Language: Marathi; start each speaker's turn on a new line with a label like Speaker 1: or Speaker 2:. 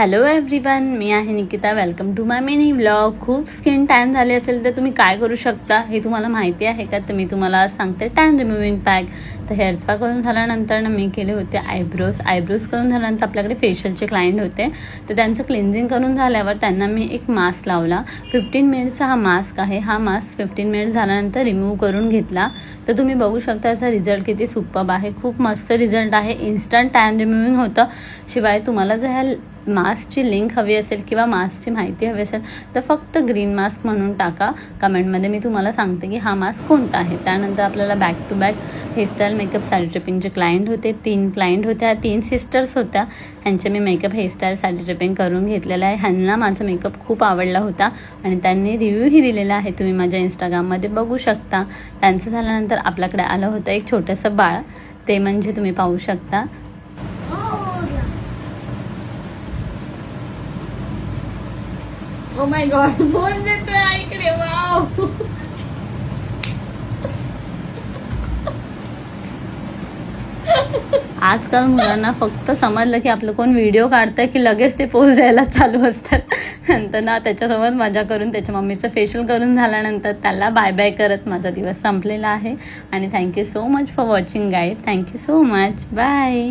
Speaker 1: हॅलो एव्हरीवन, मी आहे Nikita. Welcome to my mini vlog. खूप स्किन टॅन झाली असेल तर तुम्ही काय करू शकता हे तुम्हाला माहिती आहे का? तर मी तुम्हाला आज सांगते टॅन रिमूव्हिंग पॅक. तर हेअर स्पा करून झाल्यानंतर मी केले होते आयब्रोज करून झाल्यानंतर आपल्याकडे फेशियलचे क्लायंट होते. तर त्यांचं क्लिन्झिंग करून झाल्यावर त्यांना मी एक मास्क लावला. 15 मिनिट्सचा हा मास्क आहे. हा मास्क 15 मिनिट्स झाल्यानंतर रिमूव्ह करून घेतला. तर तुम्ही बघू शकता याचा रिझल्ट किती सुपर्ब आहे. खूप मस्त रिझल्ट आहे. इन्स्टंट टॅन रिमूव्हिंग होतं. शिवाय तुम्हाला जर ह्या मास्कची लिंक हवी असेल किंवा मास्कची माहिती हवी असेल तर फक्त ग्रीन मास्क म्हणून टाका कमेंटमध्ये. मी तुम्हाला सांगते की हा मास्क कोणता आहे. त्यानंतर आपल्याला back to back hairstyle makeup sari ट्रिपिंगचे क्लायंट होते. 3 क्लायंट होत्या. 3 सिस्टर्स होत्या. ह्यांचे मी मेकअप हेअरस्टाईल साडी ट्रिपिंग करून घेतलेलं आहे. ह्यांना माझा मेकअप खूप आवडला होता आणि त्यांनी रिव्ह्यूही दिलेला आहे. तुम्ही माझ्या इंस्टाग्राममध्ये बघू शकता. त्यांचं झाल्यानंतर आपल्याकडे आलं होतं एक छोटंसं बाळ. ते म्हणजे तुम्ही पाहू शकता.
Speaker 2: ओ माय गॉड, बोल देतोय ऐकडे. वाव,
Speaker 1: आजकाल मुलांना फक्त समजलं की आपलं कोण व्हिडिओ काढतं की लगेच ते पोस्ट द्यायला चालू असतात. नंतर ना त्याच्यासोबत मजा करून त्याच्या मम्मीचं फेशियल करून झाल्यानंतर त्याला बाय बाय करत माझा दिवस संपलेला आहे. आणि thank you so much for watching guys. Thank you so much. Bye.